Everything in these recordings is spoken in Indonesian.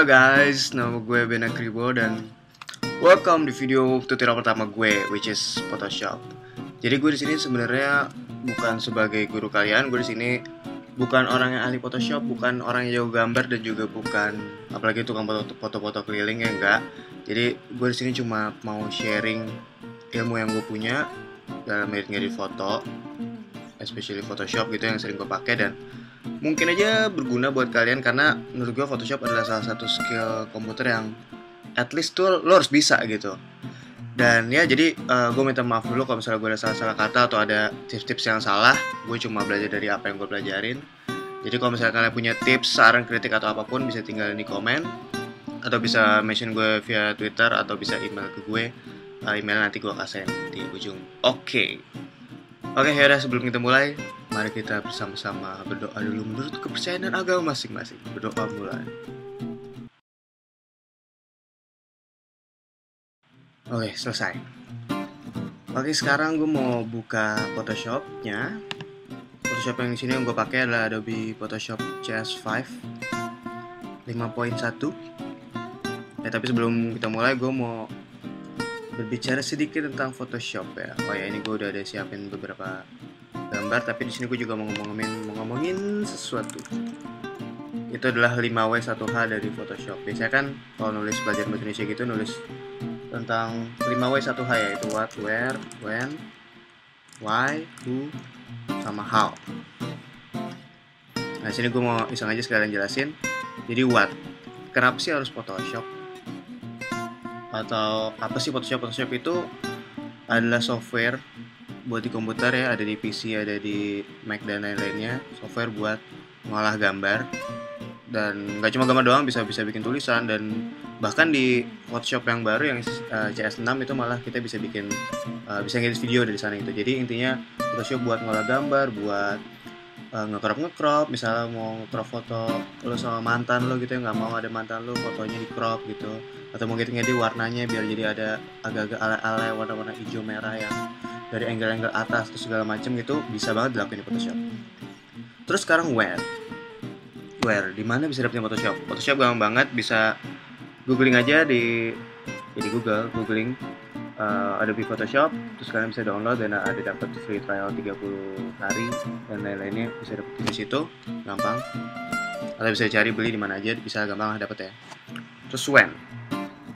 Halo guys, nama gue Bena Kribo dan welcome di video tutorial pertama gue, which is Photoshop. Jadi gue di sini sebenarnya bukan sebagai guru kalian, gue di sini bukan orang yang ahli Photoshop, bukan orang yang jago gambar dan juga bukan apalagi tukang foto-foto keliling, ya enggak. Jadi gue di sini cuma mau sharing ilmu yang gue punya dalam ngedit foto, especially Photoshop gitu yang sering gue pakai dan mungkin aja berguna buat kalian karena menurut gue Photoshop adalah salah satu skill komputer yang at least tuh lo harus bisa gitu. Dan ya jadi gue minta maaf dulu kalau misalnya gue ada salah-salah kata atau ada tips-tips yang salah. Gue cuma belajar dari apa yang gue pelajarin. Jadi kalau misalnya kalian punya tips, saran, kritik atau apapun bisa tinggalin di komen atau bisa mention gue via Twitter atau bisa email ke gue. Email nanti gue kasih di ujung. Oke, yaudah sebelum kita mulai, mari kita bersama-sama berdoa dulu menurut kepercayaan dan agama masing-masing. Berdoa mulai. Oke, selesai. Oke, sekarang gue mau buka Photoshop-nya. Photoshop yang di sini yang gue pakai adalah Adobe Photoshop CS5 5.1. Ya, tapi sebelum kita mulai, gue mau berbicara sedikit tentang Photoshop ya. Oh ya, ini gue udah ada siapin beberapa gambar, tapi di sini gue juga mau ngomongin sesuatu. Itu adalah 5W1H dari Photoshop. Biasanya kan kalau nulis belajar bahasa Indonesia gitu nulis tentang 5W1H ya, itu what, where, when, why, who, sama how. Nah, sini gue mau iseng aja sekalian jelasin. Jadi what, kenapa sih harus Photoshop? Atau apa sih Photoshop? Photoshop itu adalah software buat di komputer ya, ada di PC, ada di Mac dan lain-lainnya. Software buat ngolah gambar. Dan nggak cuma gambar doang, bisa bikin tulisan, dan bahkan di Photoshop yang baru yang CS6 itu malah kita bisa bikin bisa ngedit video dari sana itu. Jadi intinya Photoshop buat ngolah gambar, buat nge-crop, misalnya mau crop foto lo sama mantan lo gitu ya, nggak mau ada mantan lo, fotonya di crop gitu, atau mau ngedit warnanya biar jadi ada agak-agak ala-ala warna-warna hijau merah yang dari angle-angle atas terus segala macem gitu, bisa banget dilakuin di Photoshop. Terus sekarang where di mana bisa dapetin Photoshop? Photoshop gampang banget, bisa googling aja di googling Adobe Photoshop, terus kalian bisa download dan ada dapat free trial 30 hari dan lain-lainnya, bisa dapetin di situ gampang. Atau bisa cari beli di mana aja, bisa gampang dapet ya. Terus when,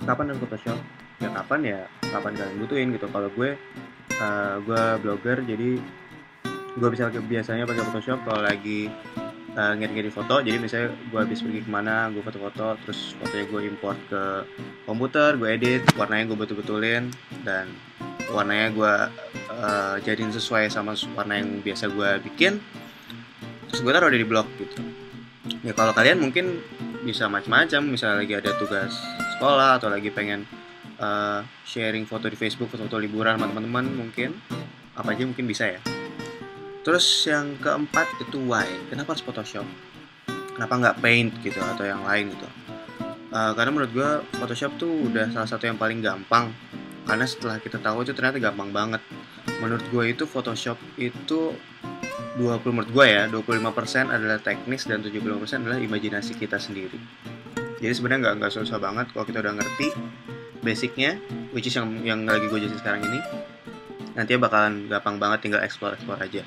kapan dapat Photoshop? Ya kapan kalian butuhin gitu. Kalau gue blogger, jadi gue biasanya pakai Photoshop kalau lagi ngedit foto. Jadi misalnya gue habis pergi kemana, gue foto-foto, terus fotonya gue import ke komputer, gue edit, warnanya gue betul-betulin, dan warnanya gue jadiin sesuai sama warna yang biasa gue bikin, terus gue taruh di blog gitu. Ya kalau kalian mungkin bisa macam-macam, misalnya lagi ada tugas sekolah atau lagi pengen sharing foto di Facebook, foto-foto liburan sama teman-teman, mungkin apa aja mungkin bisa ya. Terus yang keempat itu why, kenapa harus Photoshop? Kenapa nggak Paint gitu atau yang lain gitu? Karena menurut gue Photoshop tuh udah salah satu yang paling gampang. Karena setelah kita tahu itu ternyata gampang banget. Menurut gue itu Photoshop itu 25% adalah teknis dan 75% adalah imajinasi kita sendiri. Jadi sebenarnya nggak susah banget kalau kita udah ngerti basicnya, which is yang lagi gue jelasin sekarang ini. Nantinya bakalan gampang banget, tinggal explore aja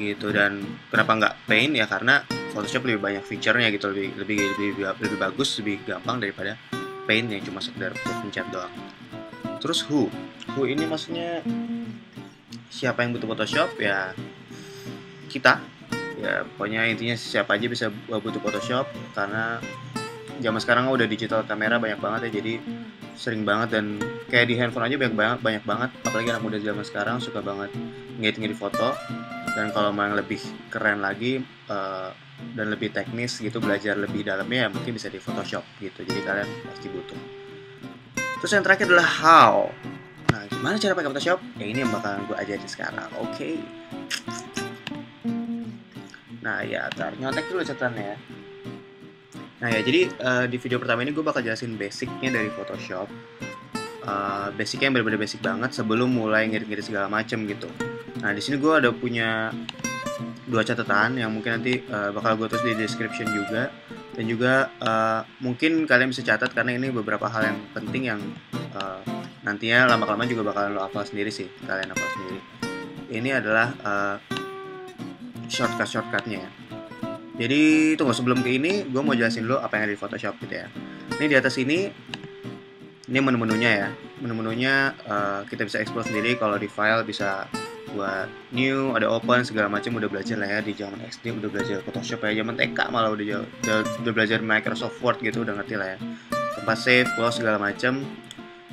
gitu. Dan kenapa nggak Paint ya, karena Photoshop lebih banyak feature-nya gitu, lebih bagus, lebih gampang daripada Paint yang cuma sekedar pencet doang. Terus who ini maksudnya siapa yang butuh Photoshop? Ya kita ya, pokoknya intinya siapa aja bisa butuh Photoshop, karena zaman sekarang udah digital kamera banyak banget ya, jadi sering banget, dan kayak di handphone aja banyak banget, apalagi anak muda zaman sekarang suka banget ngedit foto. Dan kalau mau yang lebih keren lagi dan lebih teknis gitu, belajar lebih dalamnya ya mungkin bisa di Photoshop gitu. Jadi kalian pasti butuh. Terus yang terakhir adalah how. Nah, gimana cara pakai Photoshop? Ya ini yang bakalan gue ajarin sekarang. Oke. Nah ya, nyontek dulu catatannya ya. Nah ya, jadi di video pertama ini gue bakal jelasin basicnya dari Photoshop. Basicnya yang bener-bener basic banget sebelum mulai ngedit segala macem gitu. Nah di sini gue ada punya 2 catatan yang mungkin nanti bakal gue tulis di description juga. Dan juga mungkin kalian bisa catat karena ini beberapa hal yang penting yang nantinya lama-kelamaan juga bakalan lo hafal sendiri sih, kalian hafal sendiri. Ini adalah shortcut-shortcutnya ya. Jadi tunggu, sebelum ke ini gue mau jelasin dulu apa yang ada di Photoshop gitu ya. Ini di atas ini menu-menunya ya. Menu-menunya kita bisa explore sendiri. Kalau di file bisa buat new, ada open, segala macam. Udah belajar lah ya di zaman SD, udah belajar Photoshop ya. Zaman TK malah udah belajar Microsoft Word gitu, udah ngerti lah ya. Tempat save, close, segala macam.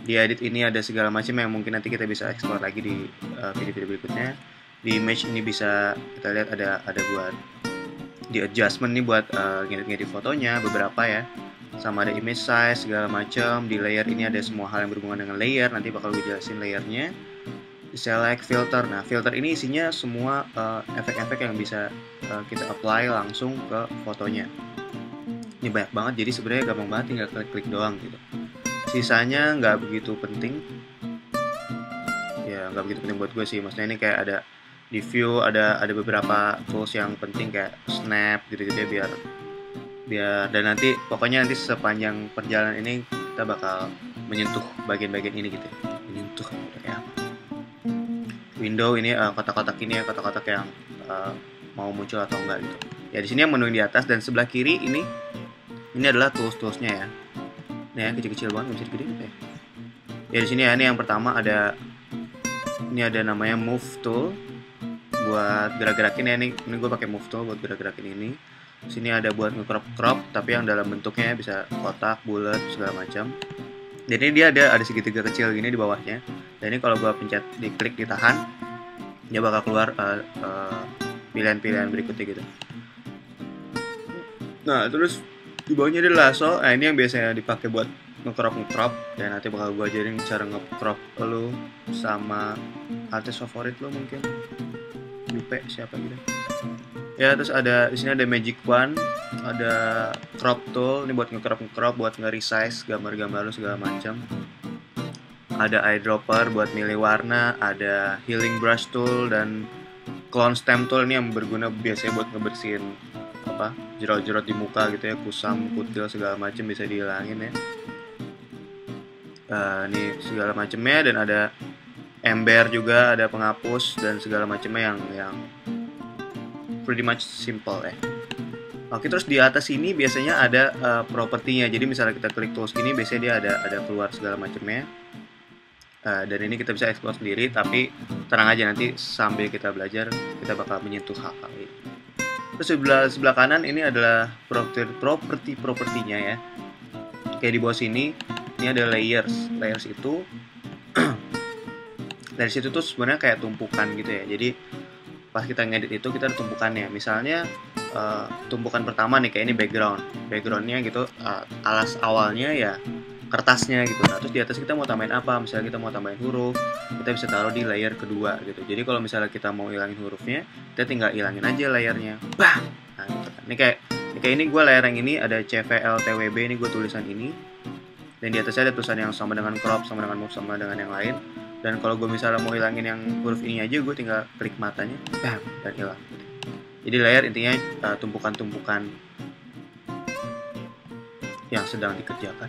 Di edit ini ada segala macam yang mungkin nanti kita bisa explore lagi di video-video berikutnya. Di image ini bisa kita lihat ada buat di adjustment nih buat ngedit fotonya beberapa ya, sama ada image size segala macam. Di layer ini ada semua hal yang berhubungan dengan layer, nanti bakal gue jelasin layernya. Di select filter, nah filter ini isinya semua efek-efek yang bisa kita apply langsung ke fotonya. Ini banyak banget, jadi sebenarnya gampang banget, tinggal klik-klik doang gitu. Sisanya nggak begitu penting ya, nggak begitu penting buat gue sih. Maksudnya ini kayak ada di view ada beberapa tools yang penting kayak snap gitu-gitu ya, biar dan nanti pokoknya nanti sepanjang perjalanan ini kita bakal menyentuh bagian-bagian ini gitu ya. Menyentuh kayak apa, window ini kotak-kotak ini ya, kotak-kotak yang mau muncul atau enggak gitu ya. Di sini yang menu di atas dan sebelah kiri ini adalah tools-toolsnya ya. Ini ya kecil-kecil banget, bisa gede gitu ya. Ya di sini ya, ini yang pertama ada namanya move tool buat gerak-gerakin ya. Ini gue pakai move tool buat gerak-gerakin ini. Sini ada buat nge-crop tapi yang dalam bentuknya bisa kotak, bulat, segala macam. Dan ini dia ada segitiga kecil gini di bawahnya. Dan ini kalau gue pencet, diklik, ditahan, dia bakal keluar pilihan-pilihan berikutnya gitu. Nah terus di bawahnya ada lasso. Nah ini yang biasanya dipakai buat nge-crop. Dan nanti bakal gue ajarin cara nge-crop lo sama artis favorit lo mungkin. Yupe siapa gitu ya. Terus ada di sini ada magic wand, ada crop tool ini buat nge-crop buat nge-resize gambar-gambar lu segala macam. Ada eyedropper buat milih warna, ada healing brush tool dan clone stamp tool ini yang berguna biasanya buat ngebersihin apa jerat-jerat di muka gitu ya, kusam, kutil segala macam bisa dihilangin ya. Ini segala macamnya, dan ada ember juga, ada penghapus dan segala macamnya yang pretty much simple ya. Oke, terus di atas ini biasanya ada propertinya. Jadi misalnya kita klik tools gini, biasanya dia ada keluar segala macamnya. Dan ini kita bisa explore sendiri, tapi tenang aja, nanti sambil kita belajar kita bakal menyentuh hal-hal ini. Terus sebelah kanan ini adalah propertinya ya. Kayak di bawah sini ini ada layers. Layers itu dari situ tuh sebenarnya kayak tumpukan gitu ya. Jadi pas kita ngedit itu kita ada tumpukannya. Misalnya tumpukan pertama nih kayak ini backgroundnya gitu, alas awalnya ya kertasnya gitu. Nah terus di atas kita mau tambahin apa, misalnya kita mau tambahin huruf, kita bisa taruh di layer kedua gitu. Jadi kalau misalnya kita mau hilangin hurufnya, kita tinggal hilangin aja layernya, bang. Nah gitu kan. Ini kayak ini gue layer yang ini ada CVLTWB, ini gue tulisan ini, dan di atasnya ada tulisan yang sama dengan crop, sama dengan move, sama dengan yang lain. Dan kalau gue misalnya mau hilangin yang huruf ini aja, gue tinggal klik matanya, bam, dan hilang. Jadi layer intinya tumpukan-tumpukan yang sedang dikerjakan.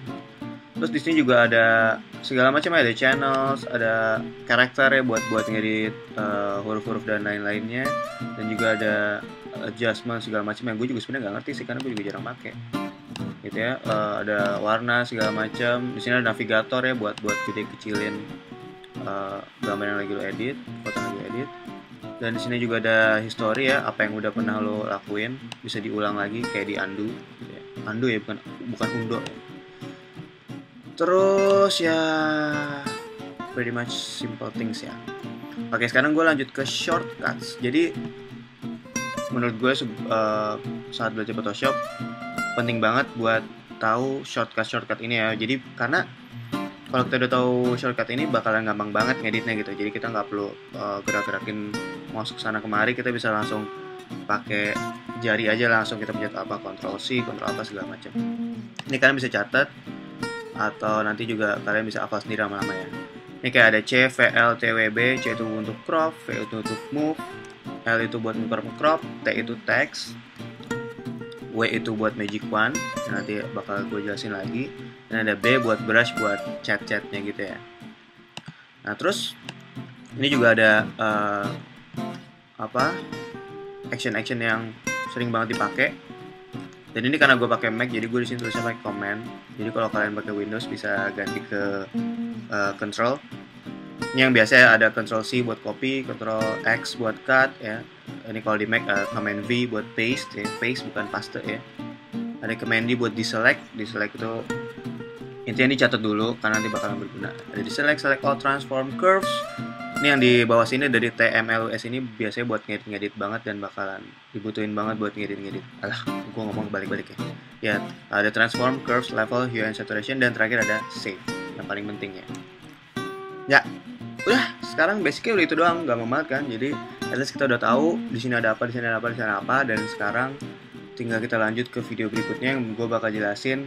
Terus di sini juga ada segala macam, ada channels, ada karakter ya buat ngedit huruf-huruf dan lain-lainnya, dan juga ada adjustment segala macam yang gue juga sebenarnya nggak ngerti sih karena gue juga jarang pakai. Gitu ya, ada warna segala macam. Di sini ada navigator ya buat gede-kecilin gambar yang lagi lo edit, foto yang lagi edit. Dan di sini juga ada history ya, apa yang udah pernah lo lakuin bisa diulang lagi kayak di undo. Gitu ya. Undo ya, bukan undo ya. Terus ya pretty much simple things ya. Oke, sekarang gue lanjut ke shortcuts. Jadi menurut gue saat belajar Photoshop penting banget buat tahu shortcut ini ya. Jadi karena kalau kita udah tahu shortcut ini bakalan gampang banget ngeditnya gitu. Jadi kita nggak perlu gerak-gerakin mouse kesana kemari, kita bisa langsung pakai jari aja, langsung kita pencet apa, Ctrl C, Ctrl apa segala macam. Ini kalian bisa catat atau nanti juga kalian bisa hafal sendiri lama-lama ya. Ini kayak ada C, V, L, T, W, B. C itu untuk crop, V itu untuk move, L itu buat crop, T itu text, W W itu buat magic wand, nanti bakal gue jelasin lagi. Dan ada B buat brush buat cat-catnya gitu ya. Nah terus ini juga ada action yang sering banget dipakai. Dan ini karena gue pakai Mac, jadi gue di sini tulisnya pakai command. Jadi kalau kalian pakai Windows bisa ganti ke control. Ini yang biasa ada Ctrl C buat copy, Ctrl X buat cut ya. Ini kalau di Mac Command V buat paste ya, paste bukan paste ya. Ada Command D buat deselect, deselect itu intinya dicatat dulu karena nanti bakalan berguna. Ada deselect, select all transform curves. Ini yang di bawah sini dari TMLUS ini biasanya buat ngedit banget dan bakalan dibutuhin banget buat ngedit. Alah, gue ngomong balik-balik ya. Ya, ada transform, curves, level, hue and saturation, dan terakhir ada save yang paling penting ya. Ya, udah sekarang basicnya udah itu doang, nggak banget kan. Jadi at least kita udah tahu di sini ada apa, di sini ada apa, di sana apa, dan sekarang tinggal kita lanjut ke video berikutnya yang gue bakal jelasin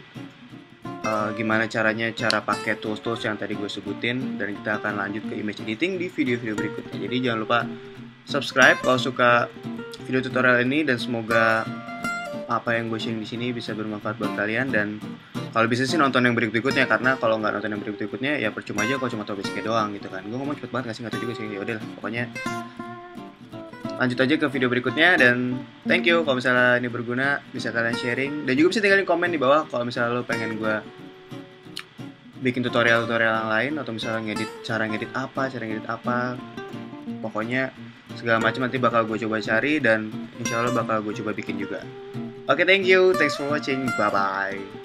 gimana cara pakai tools yang tadi gue sebutin, dan kita akan lanjut ke image editing di video-video berikutnya. Jadi jangan lupa subscribe kalau suka video tutorial ini, dan semoga apa yang gue sharing di sini bisa bermanfaat buat kalian. Dan kalau bisa sih nonton yang berikutnya, karena kalau nggak nonton yang berikutnya ya percuma aja kalau cuma tahu basicnya doang gitu kan. Gue ngomong cepet banget nggak tahu juga sih. Ya udah lah, pokoknya lanjut aja ke video berikutnya. Dan thank you kalau misalnya ini berguna, bisa kalian sharing, dan juga bisa tinggalin komen di bawah kalau misalnya lo pengen gue bikin tutorial yang lain, atau misalnya cara ngedit apa, pokoknya segala macam nanti bakal gue coba cari, dan insya Allah bakal gue coba bikin juga. Oke, thank you, thanks for watching, bye bye.